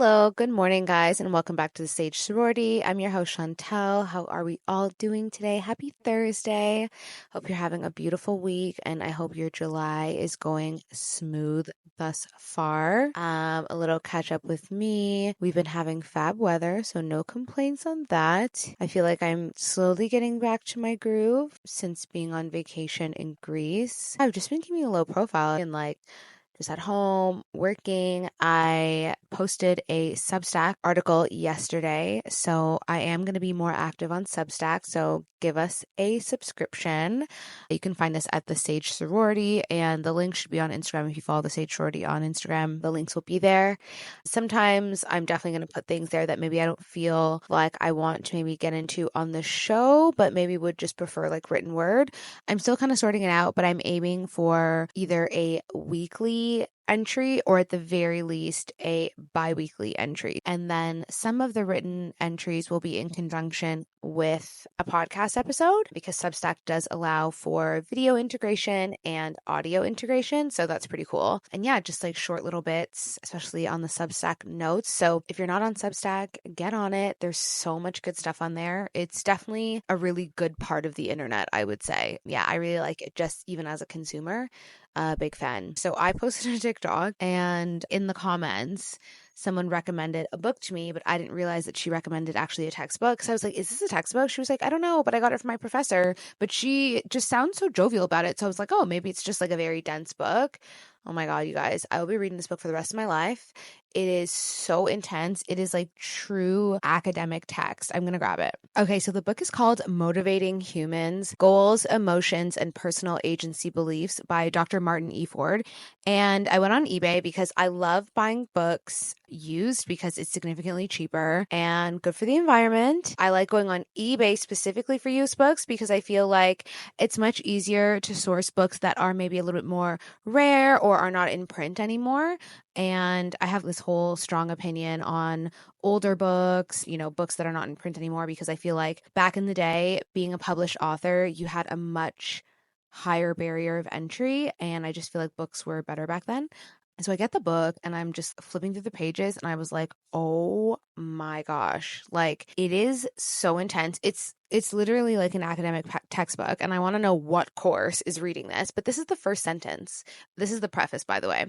Hello, good morning, guys, and welcome back to the Sage Sorority. I'm your host, Shantel. How are we all doing today? Happy Thursday. Hope you're having a beautiful week, and I hope your July is going smooth thus far. A little catch up with me. We've been having fab weather, so no complaints on that. I feel like I'm slowly getting back to my groove since being on vacation in Greece. I've just been keeping a low profile and just at home working. I posted a Substack article yesterday, so I am going to be more active on Substack. So give us a subscription. You can find us at the Sage Sorority, and the link should be on Instagram. If you follow the Sage Sorority on Instagram, the links will be there. Sometimes I'm definitely going to put things there that maybe I don't feel like I want to maybe get into on the show, but maybe would just prefer like written word. I'm still kind of sorting it out, but I'm aiming for either a weekly entry or at the very least a bi-weekly entry. And then some of the written entries will be in conjunction with a podcast episode because Substack does allow for video integration and audio integration. So that's pretty cool. And yeah, just like short little bits, especially on the Substack notes. So if you're not on Substack, get on it. There's so much good stuff on there. It's definitely a really good part of the internet, I would say. Yeah, I really like it just even as a consumer. Big fan. So I posted a TikTok and in the comments, someone recommended a book to me, but I didn't realize that she recommended actually a textbook. So I was like, is this a textbook? She was like, I don't know, but I got it from my professor. But she just sounds so jovial about it. So I was like, oh, maybe it's just like a very dense book. Oh my God, you guys, I will be reading this book for the rest of my life. It is so intense. It is like true academic text. I'm going to grab it. Okay, so the book is called Motivating Humans, Goals, Emotions, and Personal Agency Beliefs by Dr. Martin E. Ford. And I went on eBay because I love buying books used because it's significantly cheaper and good for the environment. I like going on eBay specifically for used books because I feel like it's much easier to source books that are maybe a little bit more rare or are not in print anymore. And I have this whole strong opinion on older books, books that are not in print anymore, because I feel like back in the day, being a published author, you had a much higher barrier of entry. And I just feel like books were better back then. And so I get the book and I'm just flipping through the pages and I was like, oh my gosh, like it is so intense. It's literally like an academic textbook. And I want to know what course is reading this, but this is the first sentence. This is the preface, by the way.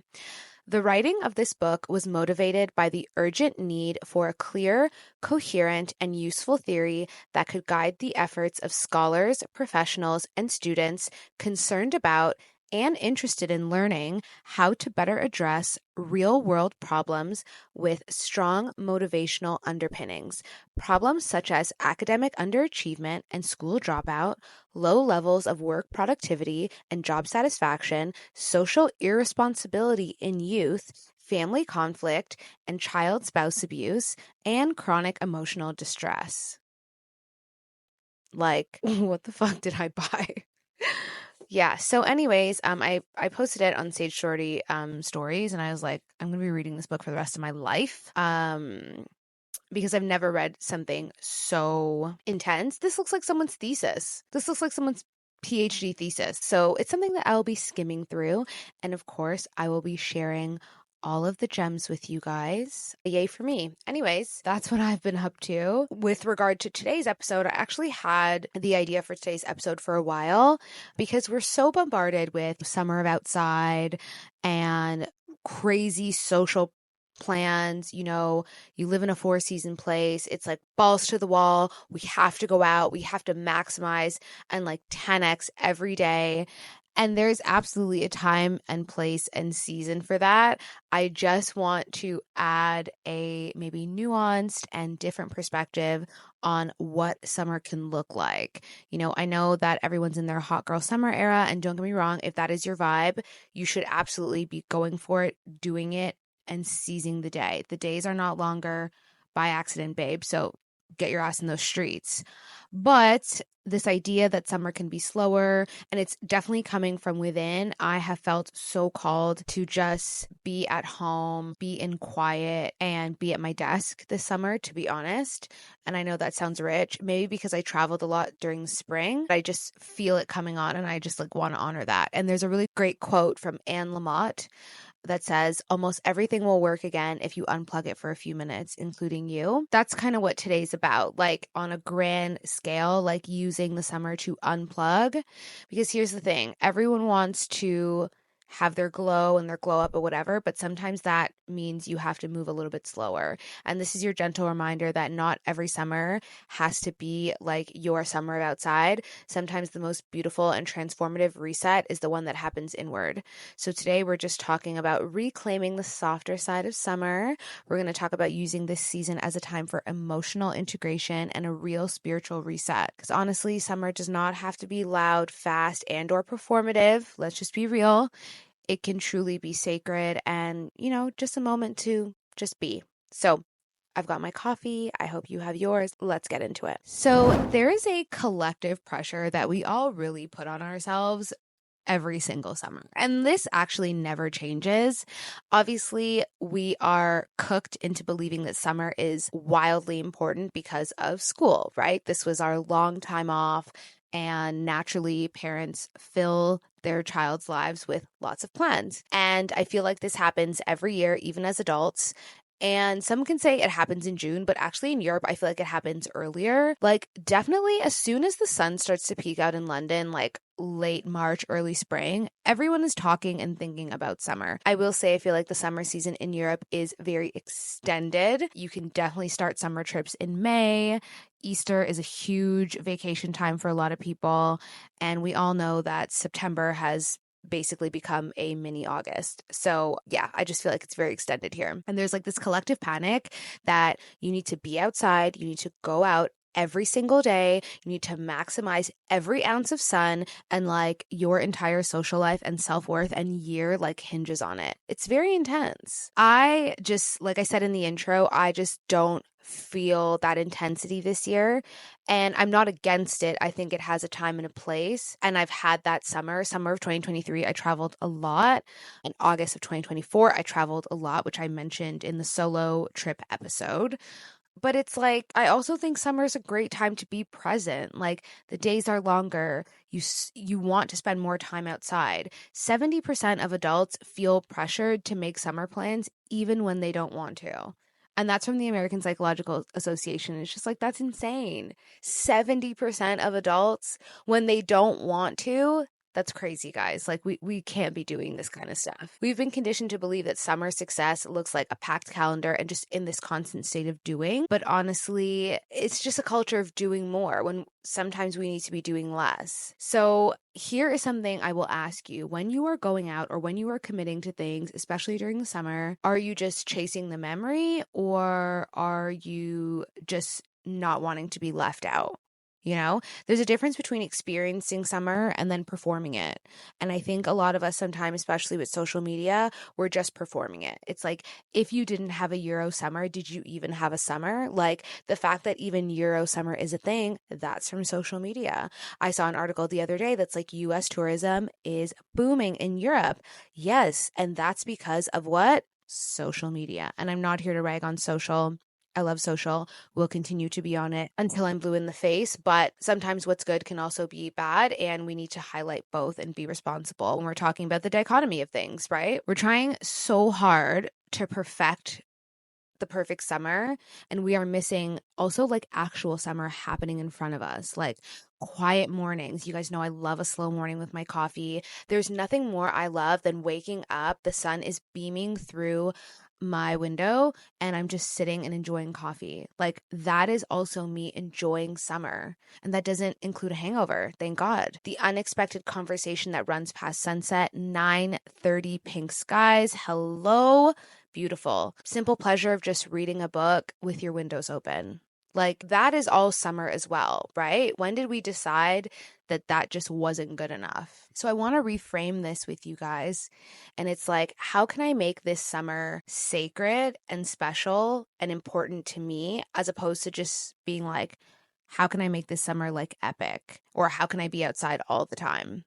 The writing of this book was motivated by the urgent need for a clear, coherent, and useful theory that could guide the efforts of scholars, professionals, and students concerned about and interested in learning how to better address real-world problems with strong motivational underpinnings. Problems such as academic underachievement and school dropout, low levels of work productivity and job satisfaction, social irresponsibility in youth, family conflict and child spouse abuse, and chronic emotional distress. Like, what the fuck did I buy? Yeah. So anyways, I posted it on Sage Shorty stories and I was like, I'm gonna be reading this book for the rest of my life. Because I've never read something so intense. This looks like someone's thesis. This looks like someone's PhD thesis. So it's something that I'll be skimming through. And of course, I will be sharing all of the gems with you guys. Yay for me. Anyways, that's what I've been up to. With regard to today's episode, I actually had the idea for today's episode for a while because we're so bombarded with summer of outside and crazy social plans. You live in a 4-season place. It's like balls to the wall. We have to go out. We have to maximize and like 10x every day. And there's absolutely a time and place and season for that. I just want to add a maybe nuanced and different perspective on what summer can look like. I know that everyone's in their hot girl summer era, and don't get me wrong, if that is your vibe, you should absolutely be going for it, doing it, and seizing the day. The days are not longer by accident, babe. So get your ass in those streets. But this idea that summer can be slower, and it's definitely coming from within. I have felt so called to just be at home, be in quiet, and be at my desk this summer, to be honest. And I know that sounds rich, maybe because I traveled a lot during spring. I just feel it coming on and I just want to honor that. And there's a really great quote from Lamott that says almost everything will work again if you unplug it for a few minutes, including you. That's kind of what today's about, like on a grand scale, like using the summer to unplug. Because here's the thing, everyone wants to have their glow and their glow up or whatever, but sometimes that means you have to move a little bit slower. And this is your gentle reminder that not every summer has to be like your summer outside. Sometimes the most beautiful and transformative reset is the one that happens inward. So today we're just talking about reclaiming the softer side of summer. We're going to talk about using this season as a time for emotional integration and a real spiritual reset. Because honestly, summer does not have to be loud, fast, and or performative. Let's just be real. It can truly be sacred and, just a moment to just be. So I've got my coffee. I hope you have yours. Let's get into it. So there is a collective pressure that we all really put on ourselves every single summer. And this actually never changes. Obviously, we are cooked into believing that summer is wildly important because of school, right? This was our long time off. And naturally, parents fill their child's lives with lots of plans. And I feel like this happens every year, even as adults. And some can say it happens in June, but actually in Europe, I feel like it happens earlier. Like, definitely as soon as the sun starts to peek out in London, like late March, early spring, everyone is talking and thinking about summer. I will say, I feel like the summer season in Europe is very extended. You can definitely start summer trips in May. Easter is a huge vacation time for a lot of people. And we all know that September has basically become a mini August. So yeah, I just feel like it's very extended here. And there's like this collective panic that you need to be outside, you need to go out every single day, you need to maximize every ounce of sun, and like your entire social life and self-worth and year like hinges on it. It's very intense. I just, like I said in the intro, I just don't feel that intensity this year. And I'm not against it. I think it has a time and a place. And I've had that summer of 2023, I traveled a lot. In August of 2024, I traveled a lot, which I mentioned in the solo trip episode. But it's like, I also think summer is a great time to be present. Like the days are longer. You want to spend more time outside. 70% of adults feel pressured to make summer plans even when they don't want to. And that's from the American Psychological Association. It's just like, that's insane. 70% of adults, when they don't want to, that's crazy, guys. Like, we can't be doing this kind of stuff. We've been conditioned to believe that summer success looks like a packed calendar and just in this constant state of doing. But honestly, it's just a culture of doing more when sometimes we need to be doing less. So here is something I will ask you. When you are going out or when you are committing to things, especially during the summer, are you just chasing the memory or are you just not wanting to be left out? There's a difference between experiencing summer and then performing it. And I think a lot of us sometimes, especially with social media, we're just performing it. It's like, if you didn't have a Euro summer, did you even have a summer? Like the fact that even Euro summer is a thing, that's from social media. I saw an article the other day that's like US tourism is booming in Europe. Yes. And that's because of what? Social media. And I'm not here to rag on social. I love social. Will continue to be on it until I'm blue in the face. But sometimes what's good can also be bad. And we need to highlight both and be responsible when we're talking about the dichotomy of things, right? We're trying so hard to perfect the perfect summer, and we are missing also like actual summer happening in front of us, like quiet mornings. You guys know I love a slow morning with my coffee. There's nothing more I love than waking up, the sun is beaming through my window and I'm just sitting and enjoying coffee. Like that is also me enjoying summer. And that doesn't include a hangover, thank God. The unexpected conversation that runs past sunset, 9:30 pink skies. Hello, beautiful. Simple pleasure of just reading a book with your windows open. Like that is all summer as well, right? When did we decide that that just wasn't good enough? So I want to reframe this with you guys. And it's like, how can I make this summer sacred and special and important to me, as opposed to just being like, how can I make this summer like epic? Or how can I be outside all the time?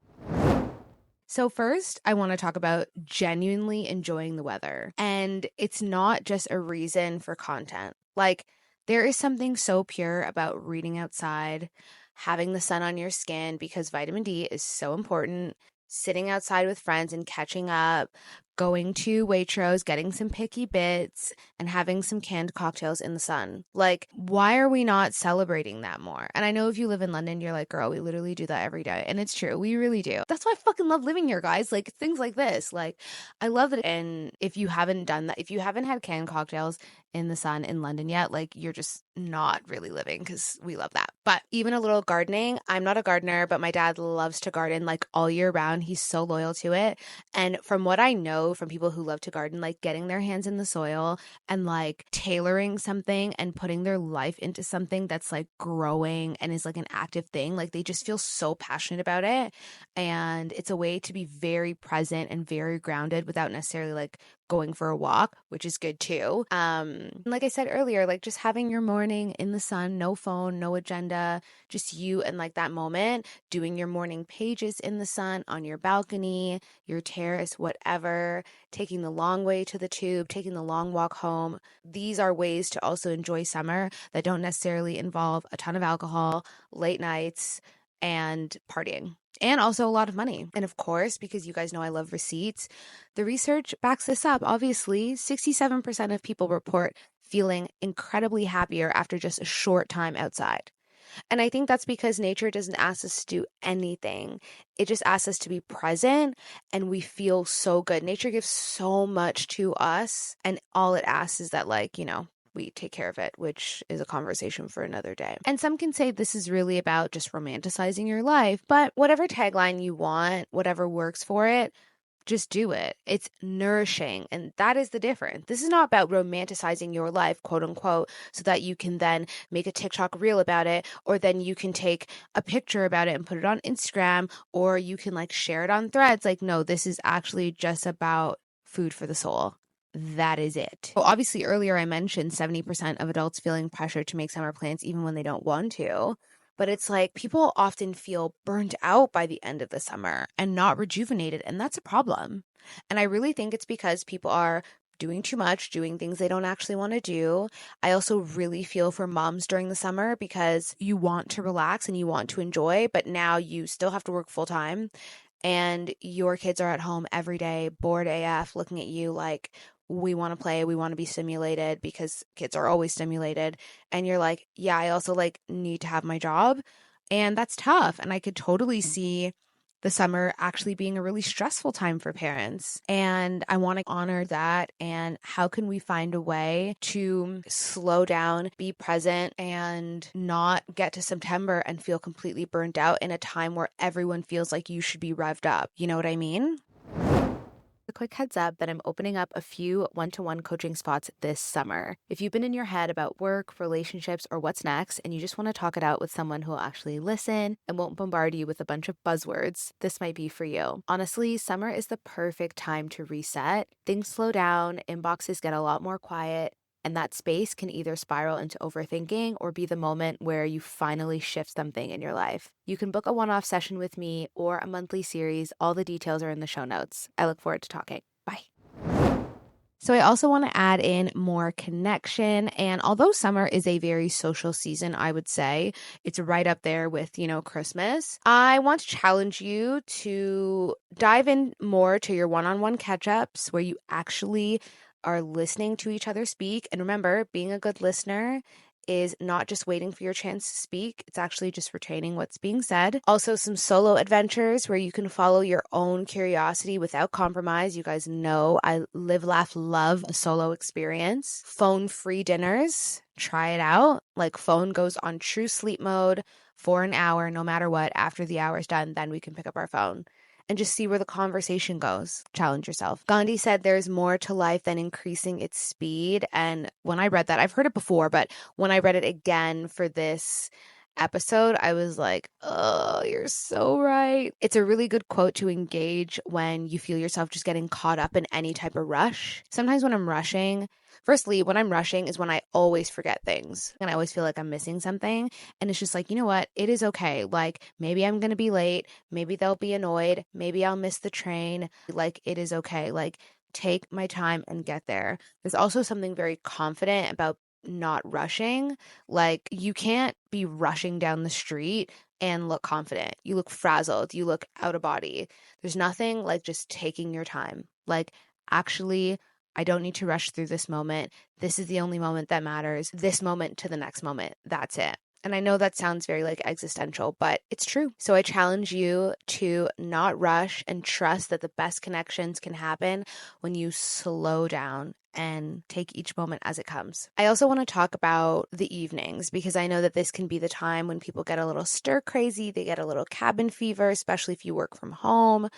So first, I want to talk about genuinely enjoying the weather. And it's not just a reason for content. Like, there is something so pure about reading outside, having the sun on your skin because vitamin D is so important, sitting outside with friends and catching up, going to Waitrose, getting some picky bits, and having some canned cocktails in the sun. Like, why are we not celebrating that more? And I know if you live in London, you're like, girl, we literally do that every day. And it's true. We really do. That's why I fucking love living here, guys. Like, things like this. Like, I love it. And if you haven't done that, if you haven't had canned cocktails in the sun in London yet, like, you're just not really living, because we love that. But even a little gardening, I'm not a gardener, but my dad loves to garden like all year round. He's so loyal to it. And from what I know from people who love to garden, like getting their hands in the soil and like tailoring something and putting their life into something that's like growing and is like an active thing, like they just feel so passionate about it. And it's a way to be very present and very grounded without necessarily like going for a walk, which is good too. Like I said earlier, like just having your morning in the sun, no phone, no agenda, just you and like that moment, doing your morning pages in the sun on your balcony, your terrace, whatever, taking the long way to the tube, taking the long walk home. These are ways to also enjoy summer that don't necessarily involve a ton of alcohol, late nights, and partying. And also a lot of money. And of course, because you guys know I love receipts, the research backs this up. Obviously, 67% of people report feeling incredibly happier after just a short time outside. And I think that's because nature doesn't ask us to do anything. It just asks us to be present, and we feel so good. Nature gives so much to us, and all it asks is that, like, we take care of it, which is a conversation for another day. And some can say this is really about just romanticizing your life, but whatever tagline you want, whatever works for it, just do it. It's nourishing. And that is the difference. This is not about romanticizing your life, quote unquote, so that you can then make a TikTok reel about it, or then you can take a picture about it and put it on Instagram, or you can like share it on Threads. Like, no, this is actually just about food for the soul. That is it. So obviously, earlier I mentioned 70% of adults feeling pressure to make summer plans even when they don't want to. But it's like people often feel burnt out by the end of the summer and not rejuvenated. And that's a problem. And I really think it's because people are doing too much, doing things they don't actually want to do. I also really feel for moms during the summer, because you want to relax and you want to enjoy, but now you still have to work full time and your kids are at home every day, bored AF, looking at you like, we want to play, we want to be stimulated, because kids are always stimulated. And you're like, yeah, I also like need to have my job. And that's tough. And I could totally see the summer actually being a really stressful time for parents. And I want to honor that. And how can we find a way to slow down, be present, and not get to September and feel completely burnt out in a time where everyone feels like you should be revved up? You know what I mean? A quick heads up that I'm opening up a few one-to-one coaching spots this summer. If you've been in your head about work, relationships, or what's next, and you just want to talk it out with someone who will actually listen and won't bombard you with a bunch of buzzwords, this might be for you. Honestly, summer is the perfect time to reset. Things slow down, inboxes get a lot more quiet, and that space can either spiral into overthinking or be the moment where you finally shift something in your life. You can book a one-off session with me or a monthly series. All the details are in the show notes. I look forward to talking. Bye. So I also want to add in more connection. And although summer is a very social season, I would say it's right up there with, Christmas. I want to challenge you to dive in more to your one-on-one catch-ups where you actually are listening to each other speak. And remember, being a good listener is not just waiting for your chance to speak, it's actually just retaining what's being said. Also, some solo adventures where you can follow your own curiosity without compromise. You guys know I live, laugh, love a solo experience. Phone-free dinners, try it out. Like, phone goes on true sleep mode for an hour, no matter what. After the hour's done, then we can pick up our phone and just see where the conversation goes. Challenge yourself. Gandhi said there's more to life than increasing its speed. And when I read that, I've heard it before, but when I read it again for this episode, I was like, oh, you're so right. It's a really good quote to engage when you feel yourself just getting caught up in any type of rush. Sometimes when I'm rushing, firstly, when I'm rushing is when I always forget things and I always feel like I'm missing something. And it's just like, you know what? It is okay. Like, maybe I'm going to be late. Maybe they'll be annoyed. Maybe I'll miss the train. Like, it is okay. Like, take my time and get there. There's also something very confident about not rushing. Like, you can't be rushing down the street and look confident. You look frazzled. You look out of body. There's nothing like just taking your time. Like, actually, I don't need to rush through this moment. This is the only moment that matters. This moment to the next moment. That's it. And I know that sounds very like existential, but it's true. So I challenge you to not rush and trust that the best connections can happen when you slow down and take each moment as it comes. I also want to talk about the evenings because I know that this can be the time when people get a little stir crazy, they get a little cabin fever, especially if you work from home.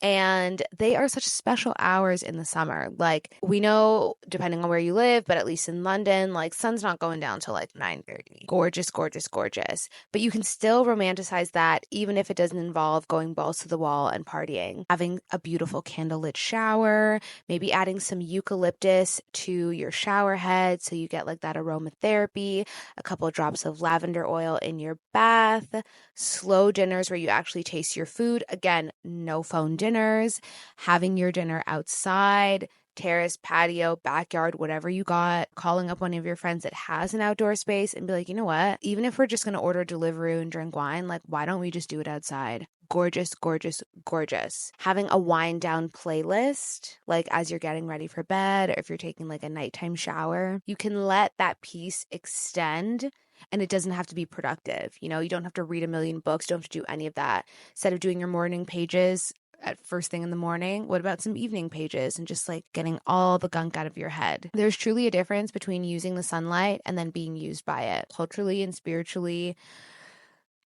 And they are such special hours in the summer. Like we know, depending on where you live, but at least in London, like sun's not going down till like 9:30. Gorgeous, gorgeous, gorgeous. But you can still romanticize that even if it doesn't involve going balls to the wall and partying. Having a beautiful candlelit shower, maybe adding some eucalyptus to your shower head so you get like that aromatherapy, a couple of drops of lavender oil in your bath, slow dinners where you actually taste your food. Again, no phone dinners, having your dinner outside, terrace, patio, backyard, whatever you got, calling up one of your friends that has an outdoor space and be like, you know what? Even if we're just going to order delivery and drink wine, like, why don't we just do it outside? Gorgeous, gorgeous, gorgeous. Having a wind down playlist, like as you're getting ready for bed, or if you're taking like a nighttime shower, you can let that piece extend and it doesn't have to be productive. You know, you don't have to read a million books, don't have to do any of that. Instead of doing your morning pages at first thing in the morning, what about some evening pages and just like getting all the gunk out of your head? There's truly a difference between using the sunlight and then being used by it. Culturally and spiritually,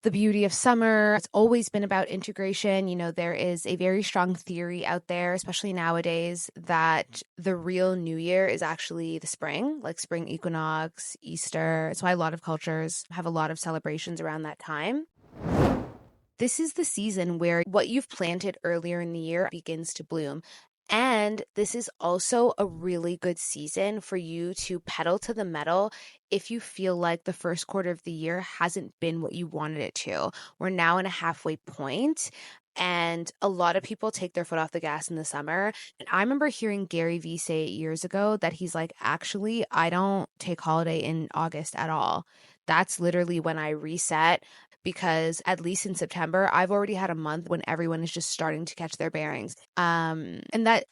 the beauty of summer. It's always been about integration. You know, there is a very strong theory out there, especially nowadays, that the real new year is actually the spring, like spring equinox, Easter. That's why a lot of cultures have a lot of celebrations around that time. This is the season where what you've planted earlier in the year begins to bloom. And this is also a really good season for you to pedal to the metal if you feel like the first quarter of the year hasn't been what you wanted it to. We're now in a halfway point, and a lot of people take their foot off the gas in the summer. And I remember hearing Gary Vee say years ago that he's like, actually, I don't take holiday in August at all. That's literally when I reset because at least in September, I've already had a month when everyone is just starting to catch their bearings. And I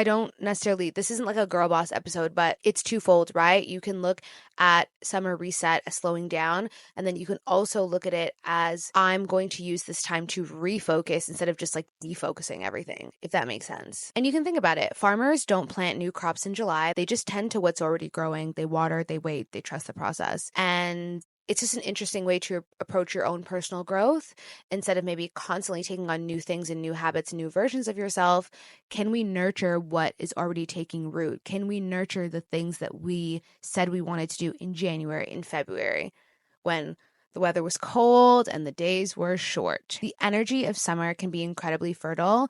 don't necessarily, this isn't like a girl boss episode, but it's twofold, right? You can look at summer reset as slowing down, and then you can also look at it as I'm going to use this time to refocus instead of just like defocusing everything, if that makes sense. And you can think about it. Farmers don't plant new crops in July. They just tend to what's already growing. They water, they wait, they trust the process. And it's just an interesting way to approach your own personal growth instead of maybe constantly taking on new things and new habits, new versions of yourself. Can we nurture what is already taking root? Can we nurture the things that we said we wanted to do in January, in February, when the weather was cold and the days were short? The energy of summer can be incredibly fertile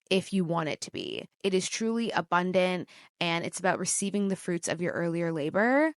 if you want it to be. It is truly abundant, and it's about receiving the fruits of your earlier labor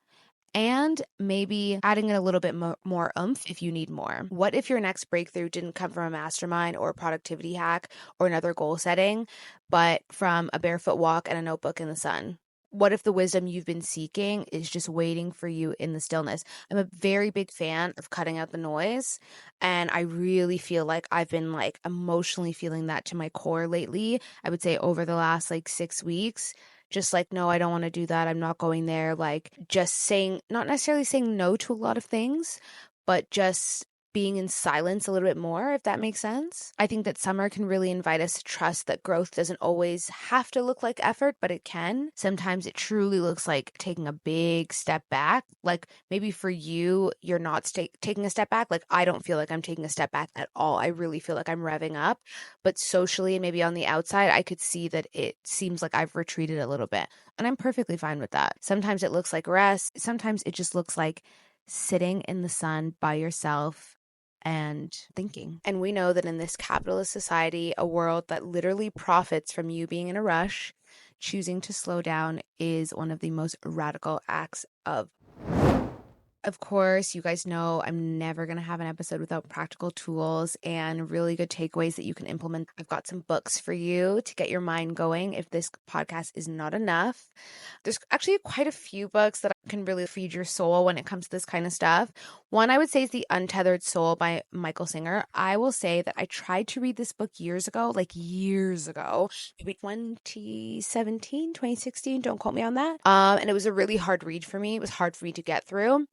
and maybe adding in a little bit more oomph if you need more. What if your next breakthrough didn't come from a mastermind or a productivity hack or another goal setting, but from a barefoot walk and a notebook in the sun? What if the wisdom you've been seeking is just waiting for you in the stillness? I'm a very big fan of cutting out the noise, and I really feel like I've been like emotionally feeling that to my core lately. I would say over the last like 6 weeks, just like, no, I don't want to do that. I'm not going there. Like just saying, not necessarily saying no to a lot of things, but just being in silence a little bit more, if that makes sense. I think that summer can really invite us to trust that growth doesn't always have to look like effort, but it can. Sometimes it truly looks like taking a big step back. Like maybe for you, you're not taking a step back. Like I don't feel like I'm taking a step back at all. I really feel like I'm revving up. But socially and maybe on the outside, I could see that it seems like I've retreated a little bit. And I'm perfectly fine with that. Sometimes it looks like rest. Sometimes it just looks like sitting in the sun by yourself and thinking. And we know that in this capitalist society, a world that literally profits from you being in a rush, choosing to slow down is one of the most radical acts of Of course, you guys know I'm never going to have an episode without practical tools and really good takeaways that you can implement. I've got some books for you to get your mind going if this podcast is not enough. There's actually quite a few books that can really feed your soul when it comes to this kind of stuff. One I would say is The Untethered Soul by Michael Singer. I will say that I tried to read this book years ago, maybe 2017, 2016. Don't quote me on that. And it was a really hard read for me. It was hard for me to get through.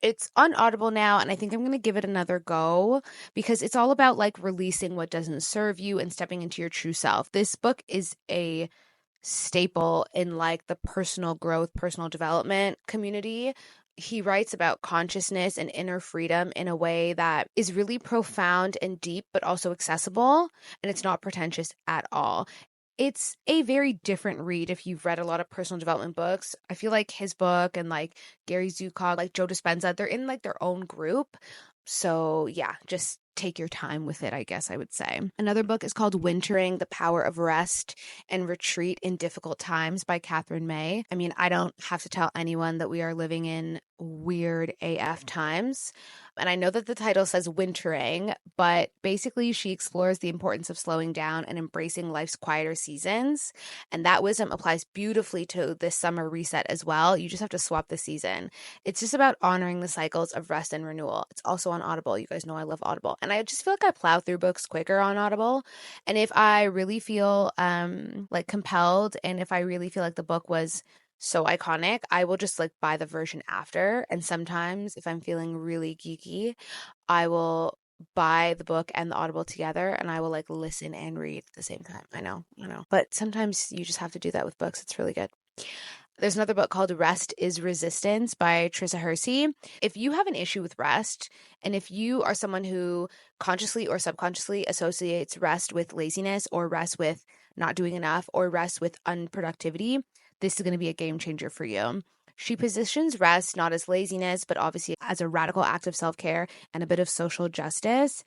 It's on Audible now, and I think I'm going to give it another go because it's all about like releasing what doesn't serve you and stepping into your true self. This book is a staple in like the personal growth, personal development community. He writes about consciousness and inner freedom in a way that is really profound and deep, but also accessible, and it's not pretentious at all. It's a very different read if you've read a lot of personal development books. I feel like his book and like Gary Zukav, like Joe Dispenza, they're in like their own group. So yeah, just take your time with it, I guess I would say. Another book is called Wintering: The Power of Rest and Retreat in Difficult Times by Catherine May. I mean, I don't have to tell anyone that we are living in weird AF times. And I know that the title says wintering, but basically she explores the importance of slowing down and embracing life's quieter seasons. And that wisdom applies beautifully to this summer reset as well. You just have to swap the season. It's just about honoring the cycles of rest and renewal. It's also on Audible. You guys know I love Audible. And I just feel like I plow through books quicker on Audible. And if I really feel like compelled, and if I really feel like the book was so iconic, I will just like buy the version after. And sometimes if I'm feeling really geeky, I will buy the book and the Audible together and I will like listen and read at the same time. I know. But sometimes you just have to do that with books. It's really good. There's another book called Rest is Resistance by Trissa Hersey. If you have an issue with rest, and if you are someone who consciously or subconsciously associates rest with laziness or rest with not doing enough or rest with unproductivity, this is going to be a game changer for you. She positions rest not as laziness, but obviously as a radical act of self-care and a bit of social justice.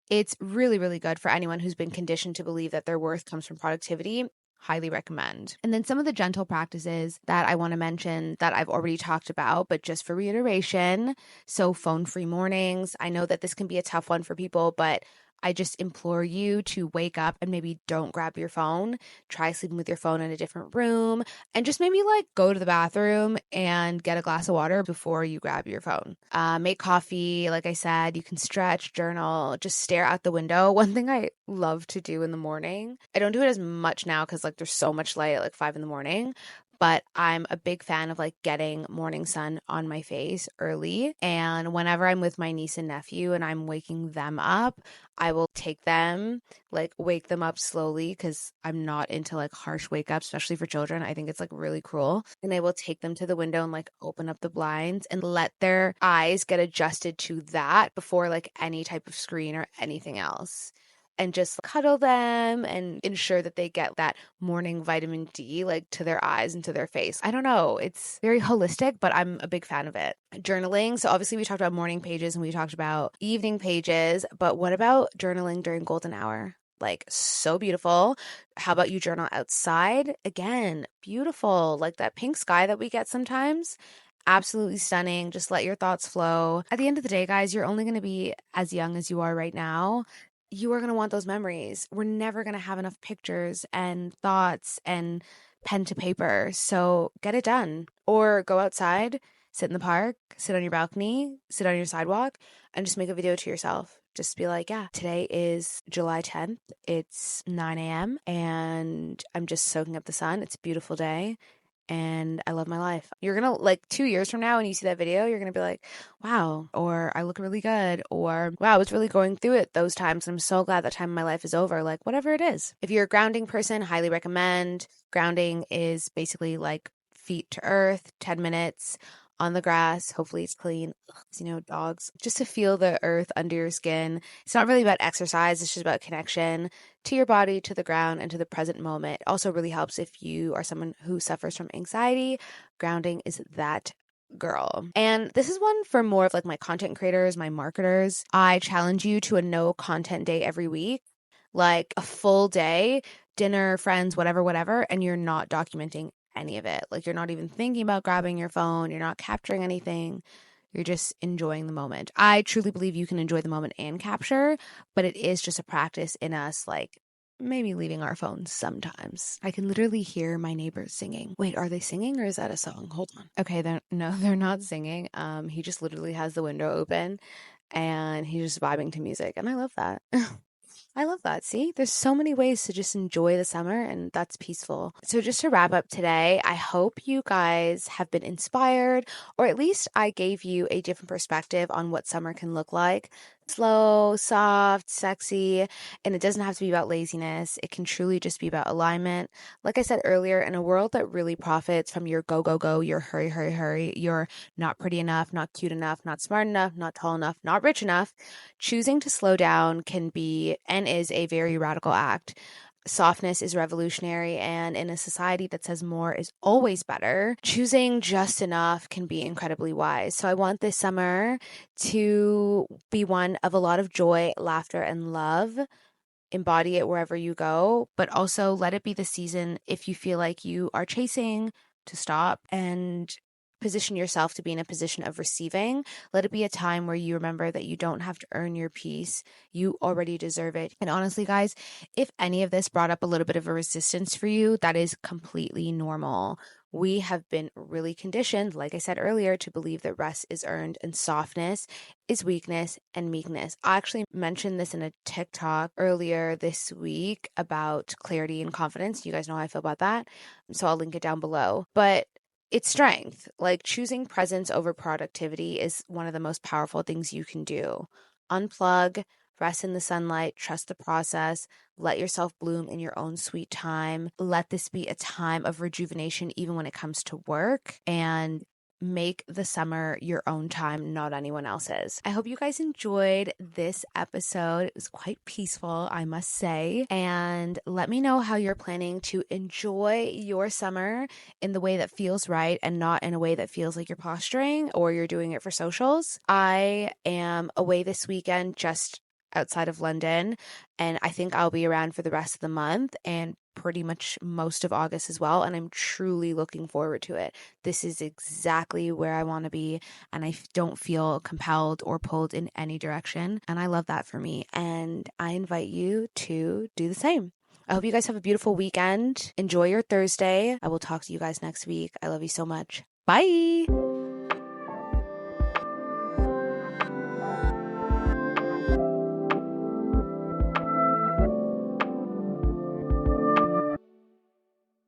It's really, really good for anyone who's been conditioned to believe that their worth comes from productivity. Highly recommend. And then some of the gentle practices that I want to mention that I've already talked about, but just for reiteration. So phone-free mornings. I know that this can be a tough one for people, but I just implore you to wake up and maybe don't grab your phone. Try sleeping with your phone in a different room and just maybe like go to the bathroom and get a glass of water before you grab your phone. Make coffee. Like I said, you can stretch, journal, just stare out the window. One thing I love to do in the morning, I don't do it as much now because like there's so much light at like 5 in the morning. But I'm a big fan of like getting morning sun on my face early. And whenever I'm with my niece and nephew and I'm waking them up, I will take them, like wake them up slowly because I'm not into like harsh wake ups, especially for children. I think it's like really cruel. And I will take them to the window and like open up the blinds and let their eyes get adjusted to that before like any type of screen or anything else. And just cuddle them and ensure that they get that morning vitamin D like to their eyes and to their face. I don't know. It's very holistic, but I'm a big fan of it. Journaling. So obviously we talked about morning pages and we talked about evening pages, but what about journaling during golden hour? Like so beautiful. How about you journal outside? Again, beautiful. Like that pink sky that we get sometimes. Absolutely stunning. Just let your thoughts flow. At the end of the day, guys, you're only going to be as young as you are right now. You are going to want those memories. We're never going to have enough pictures and thoughts and pen to paper. So get it done. Or go outside, sit in the park, sit on your balcony, sit on your sidewalk, and just make a video to yourself. Just be like, yeah, today is July 10th. It's 9 a.m. and I'm just soaking up the sun. It's a beautiful day and I love my life. You're going to like 2 years from now when you see that video, you're going to be like, wow, or I look really good, or wow, I was really going through it those times. I'm so glad that time in my life is over, like whatever it is. If you're a grounding person, highly recommend. Grounding is basically like feet to earth, 10 minutes on the grass. Hopefully it's clean. Dogs, just to feel the earth under your skin. It's not really about exercise. It's just about connection to your body, to the ground, and to the present moment. It also really helps if you are someone who suffers from anxiety. Grounding is that girl. And this is one for more of like my content creators, my marketers. I challenge you to a no content day every week, like a full day, dinner, friends, whatever, and you're not documenting any of it. Like you're not even thinking about grabbing your phone, you're not capturing anything. You're just enjoying the moment. I truly believe you can enjoy the moment and capture, but it is just a practice in us, like maybe leaving our phones sometimes. I can literally hear my neighbors singing. Wait, are they singing or is that a song? Hold on. Okay, they're not singing. He just literally has the window open and he's just vibing to music, and I love that. I love that. See, there's so many ways to just enjoy the summer, and that's peaceful. So, just to wrap up today, I hope you guys have been inspired, or at least I gave you a different perspective on what summer can look like. Slow, soft, sexy, and it doesn't have to be about laziness. It can truly just be about alignment. Like I said earlier, in a world that really profits from your go, go, go, your hurry, hurry, hurry, your not pretty enough, not cute enough, not smart enough, not tall enough, not rich enough, choosing to slow down can be and is a very radical act. Softness is revolutionary, and in a society that says more is always better, choosing just enough can be incredibly wise. So I want this summer to be one of a lot of joy, laughter, and love. Embody it wherever you go, but also let it be the season if you feel like you are chasing to stop and position yourself to be in a position of receiving. Let it be a time where you remember that you don't have to earn your peace. You already deserve it. And honestly, guys, if any of this brought up a little bit of a resistance for you, that is completely normal. We have been really conditioned, like I said earlier, to believe that rest is earned and softness is weakness and meekness. I actually mentioned this in a TikTok earlier this week about clarity and confidence. You guys know how I feel about that. So I'll link it down below. But it's strength. Like choosing presence over productivity is one of the most powerful things you can do. Unplug, rest in the sunlight, trust the process, let yourself bloom in your own sweet time. Let this be a time of rejuvenation, even when it comes to work, and make the summer your own time, not anyone else's. I hope you guys enjoyed this episode. It was quite peaceful, I must say. And let me know how you're planning to enjoy your summer in the way that feels right and not in a way that feels like you're posturing or you're doing it for socials. I am away this weekend, just outside of London, and I think I'll be around for the rest of the month and pretty much most of August as well, and I'm truly looking forward to it. This is exactly where I want to be, and I don't feel compelled or pulled in any direction, and I love that for me, and I invite you to do the same. I hope you guys have a beautiful weekend. Enjoy your Thursday. I will talk to you guys next week. I love you so much. Bye.